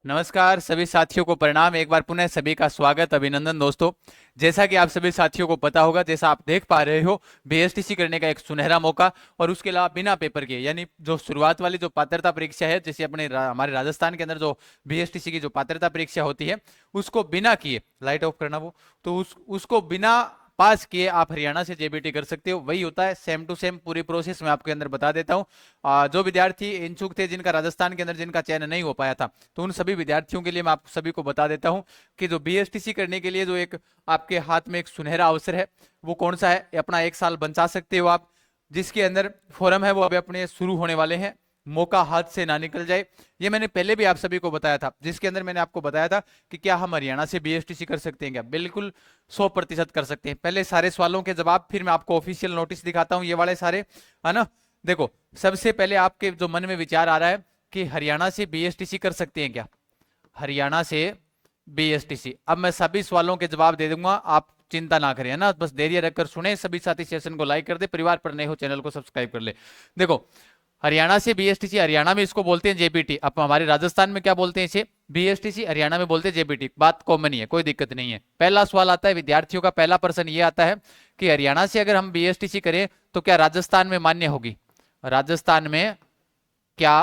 नमस्कार सभी साथियों को प्रणाम। एक बार पुनः सभी का स्वागत, अभिनंदन दोस्तों। जैसा कि आप सभी साथियों को पता होगा, जैसा आप देख पा रहे हो, बीएसटीसी करने का एक सुनहरा मौका, और उसके अलावा बिना पेपर के, यानी जो शुरुआत वाली जो पात्रता परीक्षा है, जैसे हमारे राजस्थान के अंदर जो बीएसटीसी की जो पात्रता परीक्षा होती है, उसको बिना किए, लाइट ऑफ करना वो, तो उसको बिना पास किए आप हरियाणा से जेबीटी कर सकते हो। वही होता है, सेम टू सेम पूरी प्रोसेस मैं आपके अंदर बता देता हूँ। जो विद्यार्थी इच्छुक थे, जिनका राजस्थान के अंदर जिनका चयन नहीं हो पाया था, तो उन सभी विद्यार्थियों के लिए मैं आप सभी को बता देता हूं कि जो बीएसटीसी करने के लिए जो एक आपके हाथ में एक सुनहरा अवसर है, वो कौन सा है। अपना एक साल बचा सकते हो आप, जिसके अंदर फॉर्म है वो अभी अपने शुरू होने वाले हैं। मौका हाथ से ना निकल जाए, ये मैंने पहले भी आप सभी को बताया था, जिसके अंदर मैंने आपको बताया था कि क्या हम हरियाणा से बीएसटीसी कर सकते हैं क्या। बिल्कुल 100% कर सकते हैं। पहले सारे सवालों के जवाब, फिर मैं आपको ऑफिशियल नोटिस दिखाता हूं, ये वाले सारे, है ना। देखो, सबसे पहले आपके जो मन में विचार आ रहा है कि हरियाणा से बीएसटीसी कर सकते हैं क्या, हरियाणा से बीएसटीसी। अब मैं सभी सवालों के जवाब दे दूंगा, आप चिंता ना करें, है ना। बस धैर्य रखकर सुने। सभी साथी सेशन को लाइक कर दे, परिवार पर नए हो चैनल को सब्सक्राइब कर ले। देखो, हरियाणा से बीएसटीसी, हरियाणा में इसको बोलते हैं जेबीटी। अब हमारे राजस्थान में क्या बोलते हैं इसे, बीएसटीसी। हरियाणा में बोलते हैं जेबीटी। बात कॉमन ही है, कोई दिक्कत नहीं है। पहला सवाल आता है विद्यार्थियों का, पहला प्रश्न ये आता है कि हरियाणा से अगर हम बीएसटीसी करें तो क्या राजस्थान में मान्य होगी, राजस्थान में क्या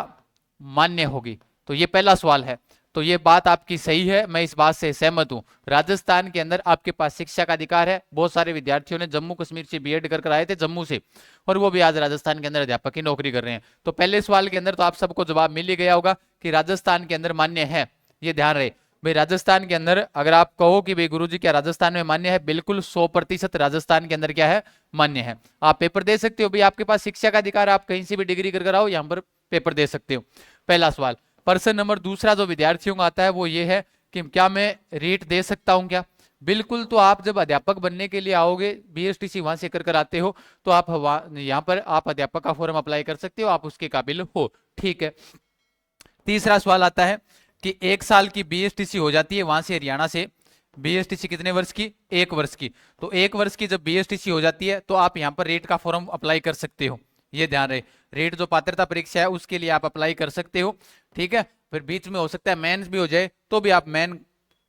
मान्य होगी। तो ये पहला सवाल है। तो ये बात आपकी सही है, मैं इस बात से सहमत हूं। राजस्थान के अंदर आपके पास शिक्षा का अधिकार है। बहुत सारे विद्यार्थियों ने जम्मू कश्मीर से बीएड कर आए थे, जम्मू से, और वो भी आज राजस्थान के अंदर अध्यापक की नौकरी कर रहे हैं। तो पहले सवाल के अंदर तो आप सबको जवाब मिल ही गया होगा कि राजस्थान के अंदर मान्य है। ये ध्यान रहे भाई, राजस्थान के अंदर अगर आप कहो कि भाई गुरुजी क्या राजस्थान में मान्य है, बिल्कुल 100% राजस्थान के अंदर क्या है, मान्य है। आप पेपर दे सकते हो भाई, आपके पास शिक्षा का अधिकार, आप कहीं से भी डिग्री कर आओ, यहाँ पर पेपर दे सकते हो। पहला सवाल। प्रश्न नंबर दूसरा जो विद्यार्थियों का आता है वो ये है कि क्या मैं रीट दे सकता हूं क्या। बिल्कुल। तो आप जब अध्यापक बनने के लिए आओगे, बीएसटीसी वहां से कर आते हो, तो आप यहाँ पर आप अध्यापक का फॉर्म अप्लाई कर सकते हो, आप उसके काबिल हो। ठीक है। तीसरा सवाल आता है कि 1 साल की बीएसटीसी हो जाती है वहां से हरियाणा से। बीएसटीसी कितने वर्ष की, 1 वर्ष की। तो 1 वर्ष की जब बीएसटीसी हो जाती है तो आप यहाँ पर रेट का फॉर्म अप्लाई कर सकते हो। ये ध्यान रहे, रेट जो पात्रता परीक्षा है उसके लिए आप अप्लाई कर सकते हो। ठीक है। फिर बीच में हो सकता है मेंस भी हो जाए, तो भी आप मेन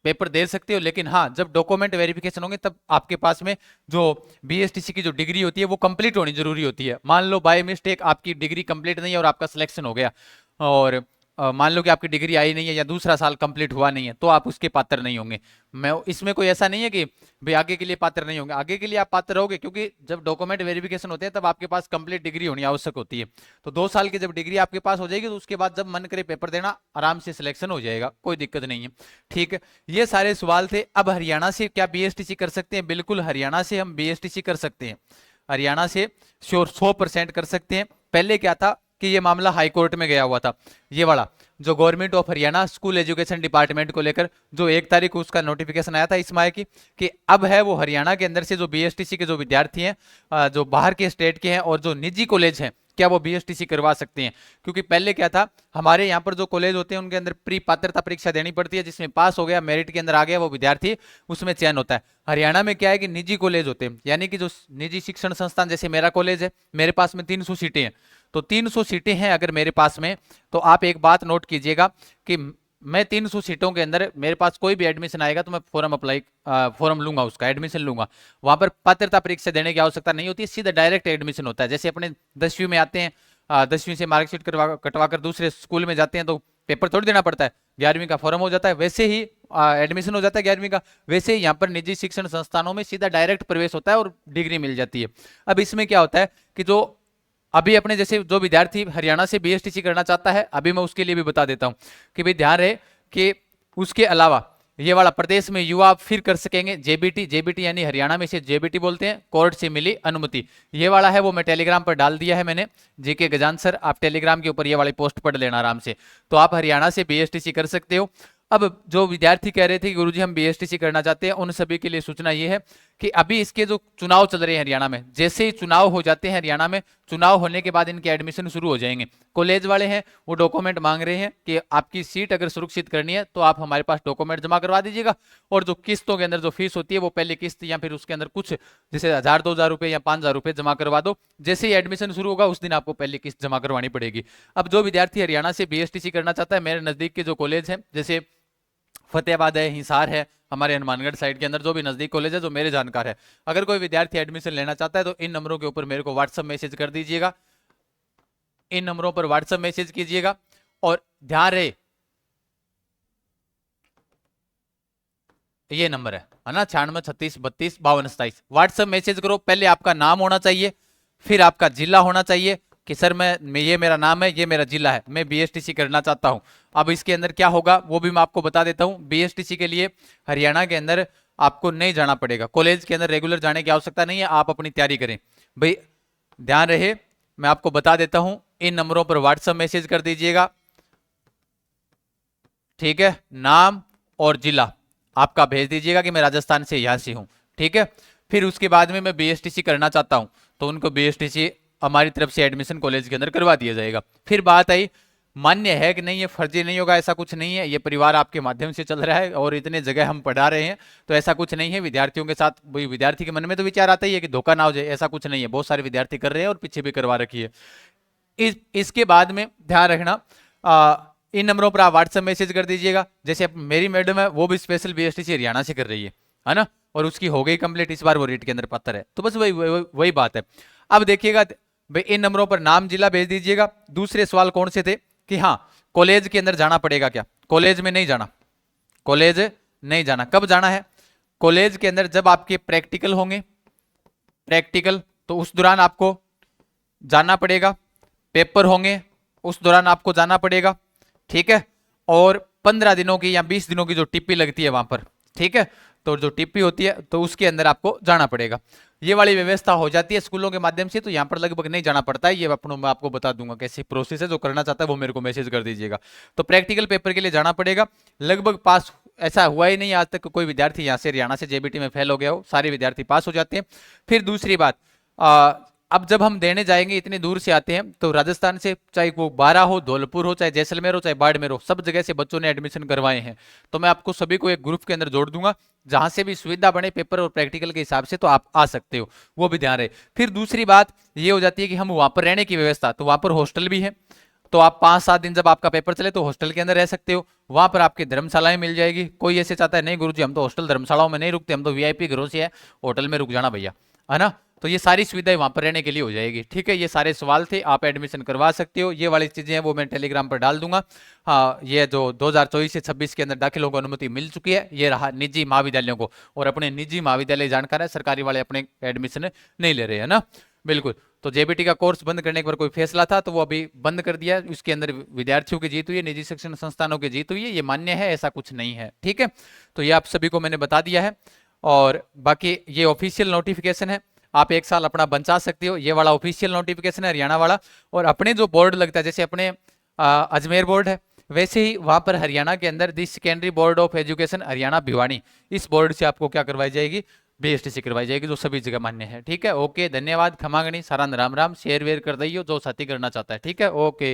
पेपर दे सकते हो। लेकिन हाँ, जब डॉक्यूमेंट वेरिफिकेशन होंगे तब आपके पास में जो बीएसटीसी की जो डिग्री होती है वो कंप्लीट होनी जरूरी होती है। मान लो बाय मिस्टेक आपकी डिग्री कंप्लीट नहीं है और आपका सिलेक्शन हो गया, और मान लो कि आपकी डिग्री आई नहीं है या दूसरा साल कंप्लीट हुआ नहीं है, तो आप उसके पात्र नहीं होंगे। मैं इसमें कोई ऐसा नहीं है कि भाई आगे के लिए पात्र नहीं होंगे, आगे के लिए आप पात्र होगे, क्योंकि जब डॉक्यूमेंट वेरिफिकेशन होते हैं तब आपके पास कंप्लीट डिग्री होनी आवश्यक होती है। तो 2 साल की जब डिग्री आपके पास हो जाएगी तो उसके बाद जब मन करे पेपर देना, आराम से सिलेक्शन हो जाएगा, कोई दिक्कत नहीं है। ठीक है। ये सारे सवाल थे। अब हरियाणा से क्या बीएसटीसी कर सकते हैं, बिल्कुल हरियाणा से हम बीएसटीसी कर सकते हैं। हरियाणा से श्योर 100% कर सकते हैं। पहले क्या था कि ये मामला हाई कोर्ट में गया हुआ था, ये वाला जो government of Haryana school education department को लेकर जो 1 तारीख को उसका नोटिफिकेशन आया था इस माह की, कि अब है वो हरियाणा के अंदर से जो बीएसटीसी के जो विद्यार्थी हैं, जो बाहर के स्टेट के हैं और जो निजी कॉलेज हैं, क्या वो बीएसटीसी करवा सकते हैं। क्योंकि पहले क्या था, हमारे यहाँ पर जो कॉलेज होते हैं उनके अंदर प्री पात्रता परीक्षा देनी पड़ती है, जिसमें पास हो गया, मेरिट के अंदर आ गया वो विद्यार्थी, उसमें चयन होता है। हरियाणा में क्या है कि निजी कॉलेज होते हैं, यानी कि जो निजी शिक्षण संस्थान, जैसे मेरा कॉलेज है, मेरे पास में 300 सीटें हैं। तो 300 सीटें हैं अगर मेरे पास में, तो आप एक बात नोट कीजिएगा कि मैं 300 सीटों के अंदर मेरे पास कोई भी एडमिशन आएगा तो मैं फॉर्म लूंगा, उसका एडमिशन लूंगा। वहां पर पात्रता परीक्षा देने की आवश्यकता नहीं होती है, सीधा डायरेक्ट एडमिशन होता है। जैसे अपने 10वीं में आते हैं, 10वीं से मार्कशीट कटवा कर दूसरे स्कूल में जाते हैं तो पेपर थोड़ी देना पड़ता है, 11वीं का फॉर्म हो जाता है, वैसे ही एडमिशन हो जाता है 11वीं का। वैसे ही यहाँ पर निजी शिक्षण संस्थानों में सीधा डायरेक्ट प्रवेश होता है और डिग्री मिल जाती है। अब इसमें क्या होता है कि जो अभी अपने जैसे जो विद्यार्थी हरियाणा से बीएसटीसी करना चाहता है, अभी मैं उसके लिए भी बता देता हूं कि भाई ध्यान रहे कि उसके अलावा ये वाला प्रदेश में युवा फिर कर सकेंगे जेबीटी। जेबीटी यानी हरियाणा में इसे जेबीटी बोलते हैं, कोर्ट से मिली अनुमति। ये वाला है वो मैं टेलीग्राम पर डाल दिया है मैंने, जेके गजान सर, आप टेलीग्राम के ऊपर ये वाली पोस्ट पढ़ लेना आराम से। तो आप हरियाणा से बीएसटीसी कर सकते हो। अब जो विद्यार्थी कह रहे थे कि गुरुजी हम बीएसटीसी करना चाहते हैं, उन सभी के लिए सूचना ये है कि अभी इसके जो चुनाव चल रहे हैं हरियाणा में, जैसे ही चुनाव हो जाते हैं हरियाणा में, चुनाव होने के बाद इनके एडमिशन शुरू हो जाएंगे। कॉलेज वाले हैं वो डॉक्यूमेंट मांग रहे हैं कि आपकी सीट अगर सुरक्षित करनी है तो आप हमारे पास डॉक्यूमेंट जमा करवा दीजिएगा, और जो किस्तों के अंदर जो फीस होती है वो पहले किस्त या फिर उसके अंदर कुछ जैसे 1000-2000 रुपए या 5000 रुपए जमा करवा दो। जैसे ही एडमिशन शुरू होगा उस दिन आपको पहले किस्त जमा करवानी पड़ेगी। अब जो विद्यार्थी हरियाणा से बीएसटीसी करना चाहता है, मेरे नजदीक के जो कॉलेज है जैसे फतेहाबाद है, हिसार है, हमारे हनुमानगढ़ साइड के अंदर जो भी नजदीक कॉलेज है जो मेरे जानकार है, अगर कोई विद्यार्थी एडमिशन लेना चाहता है तो इन नंबरों के ऊपर मेरे को व्हाट्सएप मैसेज कर दीजिएगा, इन नंबरों पर व्हाट्सएप मैसेज कीजिएगा। और ध्यान रहे ये नंबर है ना, 9636325227, व्हाट्सएप मैसेज करो। पहले आपका नाम होना चाहिए, फिर आपका जिला होना चाहिए कि सर मैं ये मेरा नाम है, ये मेरा जिला है, मैं बीएसटीसी करना चाहता हूं। अब इसके अंदर क्या होगा वो भी मैं आपको बता देता हूं। बीएसटीसी के लिए हरियाणा के अंदर आपको नहीं जाना पड़ेगा, कॉलेज के अंदर रेगुलर जाने की आवश्यकता नहीं है, आप अपनी तैयारी करें भाई। ध्यान रहे मैं आपको बता देता हूं, इन नंबरों पर व्हाट्सएप मैसेज कर दीजिएगा, ठीक है, नाम और जिला आपका भेज दीजिएगा कि मैं राजस्थान से यहां से हूं, ठीक है। फिर उसके बाद में मैं बीएसटीसी करना चाहता हूं तो उनको बीएसटीसी हमारी तरफ से एडमिशन कॉलेज के अंदर करवा दिया जाएगा। फिर बात आई मान्य है कि नहीं, ये फर्जी नहीं होगा, ऐसा कुछ नहीं है, ये परिवार आपके माध्यम से चल रहा है और इतने जगह हम पढ़ा रहे हैं तो ऐसा कुछ नहीं है। विद्यार्थियों के साथ वही विद्यार्थी के मन में तो विचार आता ही है कि धोखा ना हो जाए, ऐसा कुछ नहीं है, बहुत सारे विद्यार्थी कर रहे हैं और पीछे भी करवा रखी है। इसके बाद में ध्यान रखना इन नंबरों पर आप व्हाट्सएप मैसेज कर दीजिएगा। जैसे मेरी मैडम है वो भी स्पेशल बीएसटीसी हरियाणा से कर रही है ना, और उसकी हो गई कंप्लीट, इस बार वो रीट के अंदर पत्थर है, तो बस वही बात है। अब देखिएगा भाई इन नंबरों पर नाम जिला भेज दीजिएगा। दूसरे सवाल कौन से थे कि हाँ कॉलेज के अंदर जाना पड़ेगा क्या, कॉलेज में नहीं जाना, कॉलेज नहीं जाना। कब जाना है कॉलेज के अंदर, जब आपके प्रैक्टिकल होंगे, प्रैक्टिकल तो उस दौरान आपको जाना पड़ेगा, पेपर होंगे उस दौरान आपको जाना पड़ेगा, ठीक है। और 15 दिनों की या 20 दिनों की जो टिप्पी लगती है वहां पर, ठीक है, तो जो टिप्पी होती है तो उसके अंदर आपको जाना पड़ेगा। ये वाली व्यवस्था हो जाती है स्कूलों के माध्यम से, तो यहाँ पर लगभग नहीं जाना पड़ता है। ये अपनों मैं आपको बता दूंगा कैसी प्रोसेस है, जो करना चाहता है वो मेरे को मैसेज कर दीजिएगा। तो प्रैक्टिकल पेपर के लिए जाना पड़ेगा, लगभग पास ऐसा हुआ ही नहीं आज तक कोई विद्यार्थी यहाँ से हरियाणा से जेबीटी में फेल हो गया हो, सारे विद्यार्थी पास हो जाते हैं। फिर दूसरी बात, अब जब हम देने जाएंगे इतनी दूर से आते हैं तो राजस्थान से, चाहे वो बारा हो, धौलपुर हो, चाहे जैसलमेर हो, चाहे बाड़मेर हो, सब जगह से बच्चों ने एडमिशन करवाए हैं। तो मैं आपको सभी को एक ग्रुप के अंदर जोड़ दूंगा, जहां से भी सुविधा बने पेपर और प्रैक्टिकल के हिसाब से, तो आप आ सकते हो, वो भी ध्यान रहे। फिर दूसरी बात ये हो जाती है कि हम वहां पर रहने की व्यवस्था, तो वहां पर हॉस्टल भी है, तो आप 5-7 दिन जब आपका पेपर चले तो हॉस्टल के अंदर रह सकते हो। वहां पर आपकी धर्मशालाएं मिल जाएगी। कोई ऐसे चाहता है नहीं गुरुजी हम तो हॉस्टल धर्मशालाओं में नहीं रुकते, हम तो वीआईपी घरों से है, होटल में रुक जाना भैया, है ना, तो ये सारी सुविधाएं वहां पर रहने के लिए हो जाएगी, ठीक है। ये सारे सवाल थे, आप एडमिशन करवा सकते हो। ये वाली चीजें हैं वो मैं टेलीग्राम पर डाल दूंगा। हाँ, ये जो 2024 से 26 के अंदर दाखिलों को अनुमति मिल चुकी है, ये रहा निजी महाविद्यालयों को, और अपने निजी महाविद्यालय जानकार है, सरकारी वाले अपने एडमिशन नहीं ले रहे हैं ना, बिल्कुल। तो जेबीटी का कोर्स बंद करने के पर कोई फैसला था तो वो अभी बंद कर दिया, उसके अंदर विद्यार्थियों की जीत हुई है, निजी शिक्षण संस्थानों की जीत हुई है, ये मान्य है, ऐसा कुछ नहीं है, ठीक है। तो ये आप सभी को मैंने बता दिया है, और बाकी ये ऑफिशियल नोटिफिकेशन है, आप 1 साल अपना बचा सकते हो। ये वाला ऑफिशियल नोटिफिकेशन है हरियाणा वाला, और अपने जो बोर्ड लगता है, जैसे अपने अजमेर बोर्ड है, वैसे ही वहां पर हरियाणा के अंदर दी secondary board of education Haryana Bhiwani, इस बोर्ड से आपको क्या करवाई जाएगी, बीएसटीसी करवाई जाएगी, जो सभी जगह मान्य है, ठीक है। ओके, धन्यवाद, खमागणी, सारा राम राम, शेयर वेयर कर दियो जो साथी करना चाहता है, ठीक है, ओके।